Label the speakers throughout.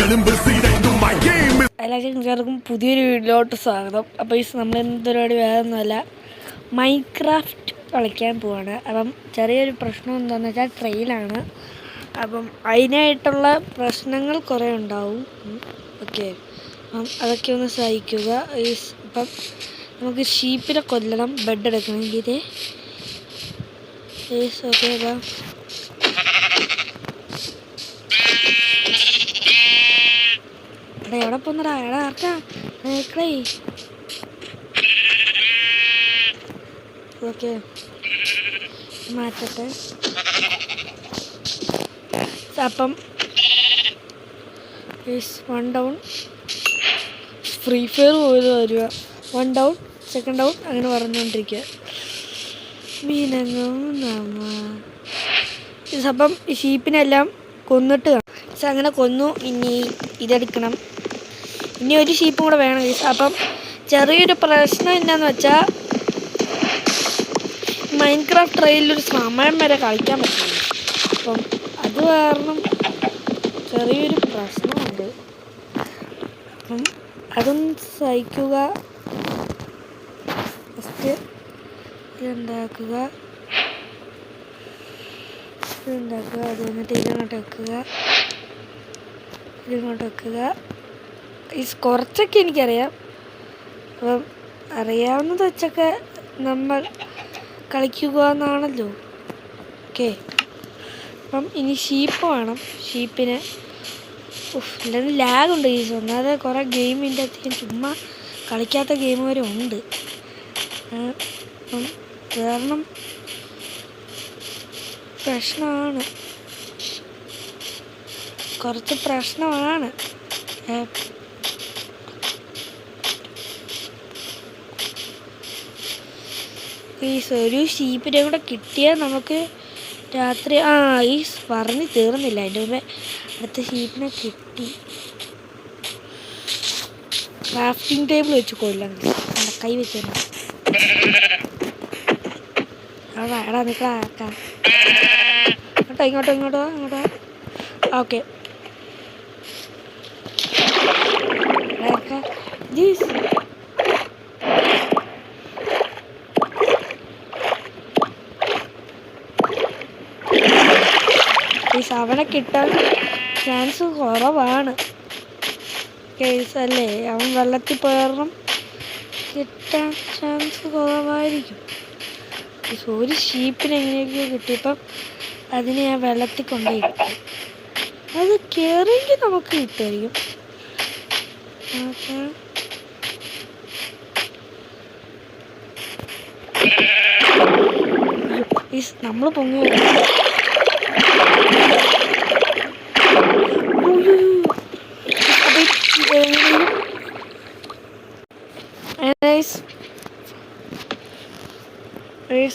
Speaker 1: എല്ലാവർക്കും പുതിയൊരു വീഡിയോയിലോട്ട് സ്വാഗതം. അപ്പോൾ ഈ നമ്മൾ എന്തൊരു വേറൊന്നുമല്ല, മൈൻക്രാഫ്റ്റ് കളിക്കാൻ പോവാണ്. അപ്പം ചെറിയൊരു പ്രശ്നം എന്താണെന്ന് വെച്ചാൽ ട്രെയിലാണ്. അപ്പം അതിനായിട്ടുള്ള പ്രശ്നങ്ങൾ കുറേ ഉണ്ടാവും. ഓക്കെ, അപ്പം അതൊക്കെ ഒന്ന് സഹിക്കുക. ഇപ്പം നമുക്ക് ഷീപ്പിനെ കൊല്ലണം, ബെഡ് എടുക്കണമെങ്കിൽ. ഓക്കെ, അപ്പം എവിടെ പോന്നടാ? എടാ ആർക്കാ ക്ലേ? ഓക്കെ, മാറ്റട്ടെ. അപ്പം 1 ഡൗൺ. ഫ്രീ ഫയർ പോയത് വരിക. 1 ഡൗൺ, 2nd ഡൗൺ, അങ്ങനെ പറഞ്ഞുകൊണ്ടിരിക്കുക. മീനങ്ങും അപ്പം ഈ ഷീപ്പിനെല്ലാം കൊന്നിട്ട് അങ്ങനെ കൊന്നു. ഇനി ഇതെടുക്കണം. ഇനി ഒരു ഷീപ്പും കൂടെ വേണം. അപ്പം ചെറിയൊരു പ്രശ്നം എന്താന്ന് വെച്ചാൽ, മൈൻക്രാഫ്റ്റ് ട്രെയിലൊരു സമയം വരെ കളിക്കാൻ പറ്റില്ല. അപ്പം അത് കാരണം ചെറിയൊരു പ്രശ്നമുണ്ട്. അപ്പം അതൊന്ന് സഹിക്കുക. ഫസ്റ്റ് ഇതുണ്ടാക്കുക, അത് വന്നിട്ട് ഇതിങ്ങോട്ട് വെക്കുക, കുറച്ചൊക്കെ എനിക്കറിയാം. അപ്പം അറിയാവുന്നത് വെച്ചൊക്കെ നമ്മൾ കളിക്കുക എന്നാണല്ലോ. ഓക്കെ, അപ്പം ഇനി ഷീപ്പ് വേണം. ഷീപ്പിന് എൻ്റെ ലാഗുണ്ട്. ഒന്നാമത് കുറേ ഗെയിമിൻ്റെ അധികം ചുമ്മാ കളിക്കാത്ത ഗെയിം വരെ ഉണ്ട്. അപ്പം കാരണം പ്രശ്നമാണ്, കുറച്ച് പ്രശ്നമാണ്. ഒരു ഷീപ്പിനെ കൂടെ കിട്ടിയാൽ നമുക്ക് രാത്രി ഈ പറഞ്ഞ് തീർന്നില്ല. അതിൻ്റെ മുമ്പേ അടുത്ത ഷീപ്പിനെ കിട്ടി. ക്രാഫ്റ്റിംഗ് ടേബിൾ വെച്ച് കൊല്ലാം. കൈ വെച്ചു എടാ നിൽക്കാ ഇങ്ങോട്ടോ. ഓക്കെ, അവനെ കിട്ടാൻ ചാൻസ് കുറവാണ്. കേസല്ലേ, അവൻ വെള്ളത്തിൽ പോയണം, കിട്ടാൻ ചാൻസ് കുറവായിരിക്കും. ഒരു ഷീപ്പിന് എങ്ങനെയൊക്കെയോ കിട്ടിയപ്പം അതിനെ ഞാൻ വെള്ളത്തിൽ കൊണ്ടുപോയി. അത് കയറിയെങ്കിൽ നമുക്ക് കിട്ടുമായിരിക്കും. നമ്മൾ പൊങ്ങി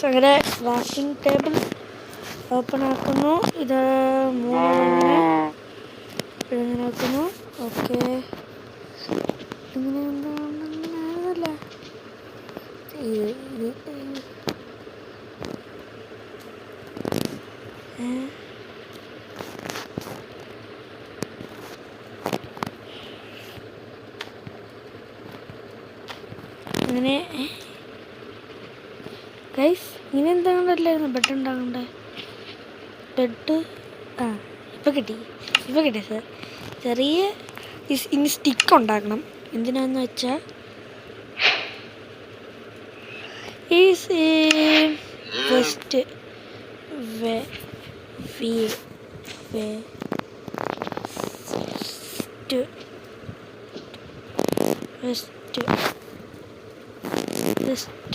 Speaker 1: അങ്ങനെ ക്രാഫ്റ്റിംഗ് ടേബിൾ ഓപ്പൺ ആക്കുന്നു. ഇത് 3 ഇങ്ങനെ ആക്കുന്നു. ഓക്കെ, ഇങ്ങനെ എന്താണല്ല അങ്ങനെ ഗൈസ്, ഇങ്ങനെ എന്താണ്ടല്ലായിരുന്നു ബെഡ് ഉണ്ടാകണ്ടേ. ബെഡ് ഇപ്പം കിട്ടി സാർ. ചെറിയ ഇനി സ്റ്റിക്ക് ഉണ്ടാക്കണം. എന്തിനാന്ന് വെച്ചാൽ ഫസ്റ്റ്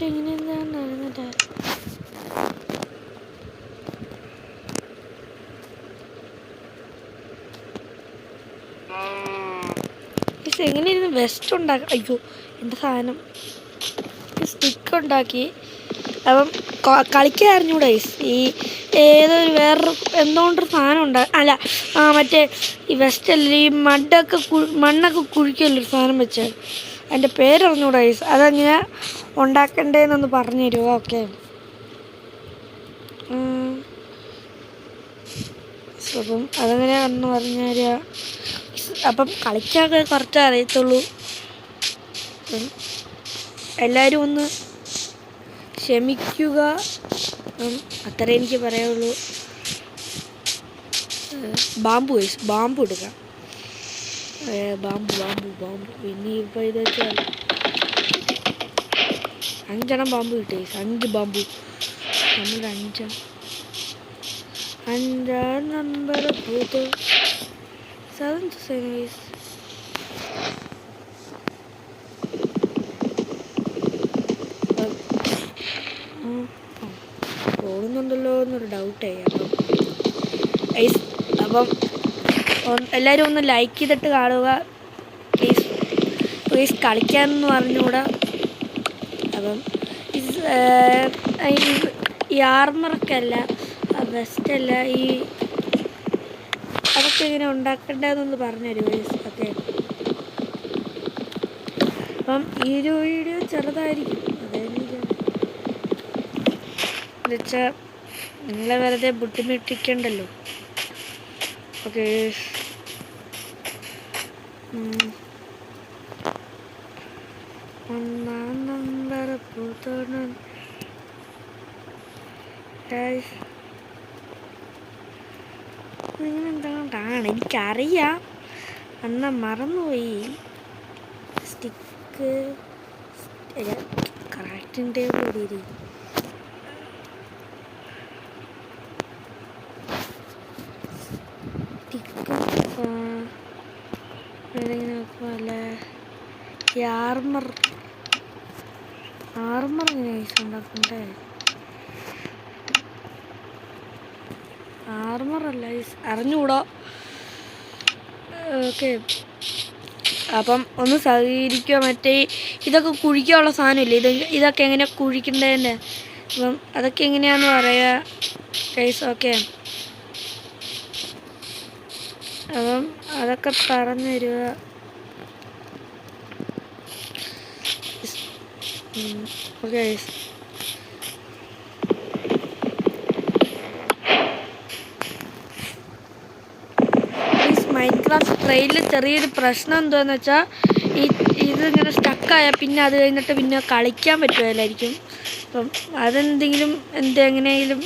Speaker 1: ഇങ്ങനെ എന്താണ്ടായിരുന്നില്ല. എങ്ങനെയായിരുന്നു വെസ്റ്റ് ഉണ്ടാക്കാം? അയ്യോ, എൻ്റെ സാധനം സ്റ്റിക്ക് ഉണ്ടാക്കി. അപ്പം കളിക്കാൻ അറിഞ്ഞൂടെ ഈ ഏതൊരു വേറൊരു എന്തുകൊണ്ടൊരു സാധനം അല്ല മറ്റേ ഈ വെസ്റ്റല്ല, ഈ മണ്ണൊക്കെ കുഴിക്കുമല്ലോ ഒരു സാധനം വെച്ച്. അതിൻ്റെ പേരറിഞ്ഞൂടെ? അതങ്ങനെ ഉണ്ടാക്കണ്ടേന്നൊന്ന് പറഞ്ഞു തരുമോ? ഓക്കെ, അപ്പം അതെങ്ങനെയാണെന്ന് പറഞ്ഞു തരിക. അപ്പം കളിക്കാനൊക്കെ കുറച്ചേ അറിയത്തുള്ളൂ. എല്ലാവരും ഒന്ന് ക്ഷമിക്കുക, അത്രേ എനിക്ക് പറയാനുള്ളൂ. ബാമ്പു എടുക്കാം. ബാമ്പു പിന്നെ ഇപ്പോൾ ഇത് വെച്ചാൽ 5 ബാമ്പു കിട്ടി. 5 ബാമ്പു നമ്മൾ 5 നമ്പർ പൂത്ത് 7 സെനീസ്. ഓടുന്നുണ്ടല്ലോ എന്നൊരു ഡൗട്ടായി. അപ്പം എല്ലാവരും ഒന്ന് ലൈക്ക് ചെയ്തിട്ട് കാണുക പ്ലീസ്. കളിക്കാനെന്ന് പറഞ്ഞുകൂടാ. അപ്പം ഈ ആർമറൊക്കെ അല്ല, വെസ്റ്റല്ല, അതൊക്കെ ഇങ്ങനെ ഉണ്ടാക്കേണ്ടതെന്നൊന്ന് പറഞ്ഞുതരുമോ? ഓക്കെ. അപ്പം ഈ ഒരു വീഡിയോ ചെറുതായിരിക്കും, എന്നുവെച്ചാൽ നിങ്ങളെ വെറുതെ ബുദ്ധിമുട്ടിക്കണ്ടല്ലോ. ഓക്കെ. ഒന്നാം നമ്പർ പൂത്തോണം. നിങ്ങളെന്താണ്? എനിക്കറിയാം, അന്ന് മറന്നുപോയി. സ്റ്റിക്ക് കറക്റ്റിംഗ് ടേബിൾ ഇടീരി. ഈ ആർമർ എങ്ങനെ ഉണ്ടാക്കണ്ടേ? ആർമറല്ല, അറിഞ്ഞുകൂടാ. ഓക്കെ. അപ്പം ഒന്ന് സഹകരിക്കുക. മറ്റേ ഇതൊക്കെ കുഴിക്കാനുള്ള സാധനമില്ലേ, ഇതൊക്കെ എങ്ങനെ കുഴിക്കേണ്ടതിൻ്റെ, അപ്പം അതൊക്കെ എങ്ങനെയാണെന്ന് പറയാ ഗൈസ്. ഓക്കെ. അപ്പം അതൊക്കെ പറഞ്ഞു തരിക. ഓക്കെ. മൈൻക്രാഫ്റ്റ് ട്രെയിനിൽ ചെറിയൊരു പ്രശ്നം എന്താണെന്ന് വെച്ചാൽ, ഇതിങ്ങനെ സ്റ്റക്കായാൽ പിന്നെ അത് കഴിഞ്ഞിട്ട് പിന്നെ കളിക്കാൻ പറ്റുമല്ലായിരിക്കും. അപ്പം എങ്ങനെയെങ്കിലും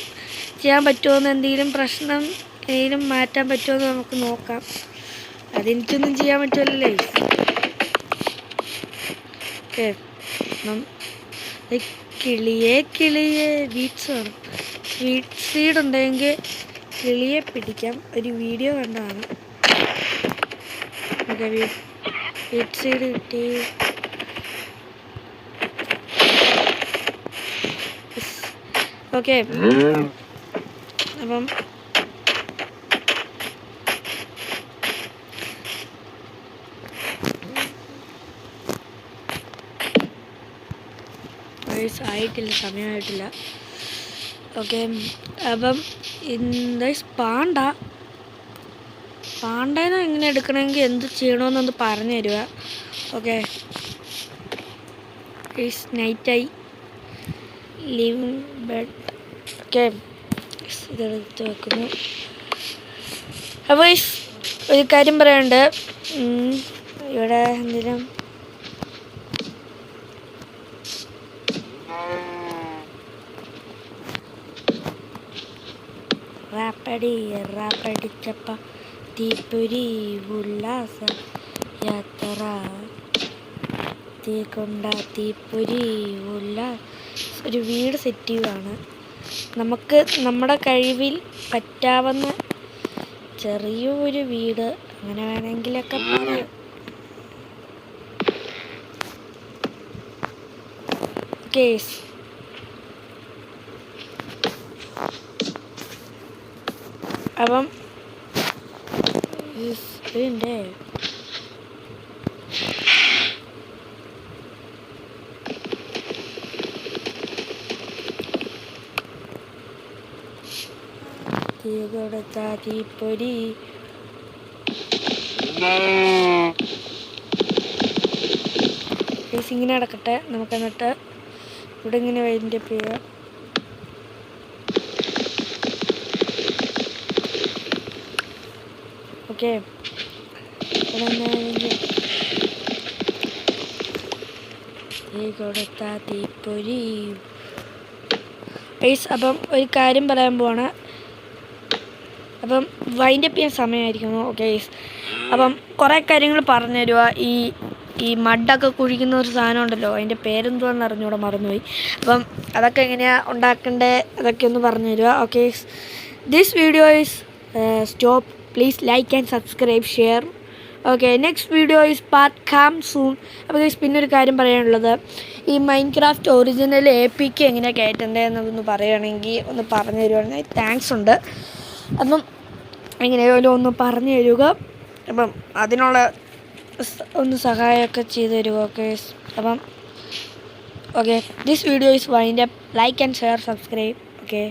Speaker 1: ചെയ്യാൻ പറ്റുമോയെന്ന്, എന്തെങ്കിലും പ്രശ്നം എന്തെങ്കിലും മാറ്റാൻ പറ്റുമോയെന്ന് നമുക്ക് നോക്കാം. അതെനിക്കൊന്നും ചെയ്യാൻ പറ്റുമല്ലേ. ഓക്കെ. കിളിയെ വീറ്റ്സ് വേണം. സീഡ് ഉണ്ടെങ്കിൽ കിളിയെ പിടിക്കാം. ഒരു വീഡിയോ കണ്ടതാണ്. ഓക്കെ. വീറ്റ് സീഡ് കിട്ടി. ഓക്കെ. അപ്പം ആയിട്ടില്ല, സമയമായിട്ടില്ല. ഓക്കെ. അപ്പം പാണ്ടേനെ എങ്ങനെ എടുക്കണമെങ്കിൽ എന്ത് ചെയ്യണമെന്നൊന്ന് പറഞ്ഞു തരിക. ഓക്കെ. നൈറ്റായി ലിവിങ് ബെഡ്. ഓക്കെ. ഇതെടുത്ത് വെക്കുന്നു. അപ്പോൾ ഒരു കാര്യം പറയാനുണ്ട്. ഇവിടെ എന്തെങ്കിലും റാപ്പടിച്ചപ്പ തീപ്പൊരി ഉല്ലാസ യാത്ര, തീക്കൊണ്ട തീപ്പൊരി ഒരു വീട് സെറ്റ് ചെയ്യുകയാണ്. നമുക്ക് നമ്മുടെ കഴിവിൽ പറ്റാവുന്ന ചെറിയൊരു വീട്, അങ്ങനെ വേണമെങ്കിലൊക്കെ പറയാം. കേസ് അപ്പം ഇതിൻ്റെ തീ കൊടുത്ത തീപ്പൊരി ഇങ്ങനെ അടക്കട്ടെ. നമുക്ക് എന്നിട്ട് ഇവിടെ ഇങ്ങനെ വൈൻഡപ്പ് ചെയ്യുക. ഓക്കെ. കൊടുത്ത തീപ്പൊരി ഗൈസ്. അപ്പം ഒരു കാര്യം പറയാൻ പോവാണ്. അപ്പം വൈൻഡപ്പ് ചെയ്യാൻ സമയമായിരിക്കുന്നു. ഓക്കെ ഗൈസ്, അപ്പം കുറേ കാര്യങ്ങൾ പറഞ്ഞു തരുക. ഈ മഡൊക്കെ കുഴിക്കുന്ന ഒരു സാധനം ഉണ്ടല്ലോ, അതിൻ്റെ പേരെന്തുവാന്ന് അറിഞ്ഞൂടെ, മറന്നുപോയി. അപ്പം അതൊക്കെ എങ്ങനെയാണ് ഉണ്ടാക്കേണ്ടത് അതൊക്കെ ഒന്ന് പറഞ്ഞു തരിക. Okay, this video is stop. Please like and subscribe, share. Okay, next video is part come soon. അപ്പോൾ ഗൈസ്, പിന്നെ ഒരു കാര്യം പറയാനുള്ളത്, ഈ മൈൻക്രാഫ്റ്റ് ഒറിജിനൽ APK എങ്ങനെയാണ് കയറ്റേണ്ടതെന്നൊന്ന് പറയുകയാണെങ്കിൽ ഒന്ന് പറഞ്ഞു തരുവാണെങ്കിൽ താങ്ക്സ് ഉണ്ട്. അപ്പം എങ്ങനെയായാലും ഒന്ന് പറഞ്ഞു തരിക. അപ്പം അതിനുള്ള ഒന്ന് സഹായമൊക്കെ ചെയ്തു തരുക. ഓക്കെ, അപ്പം okay, this video is wind up. Like and share, subscribe. Okay.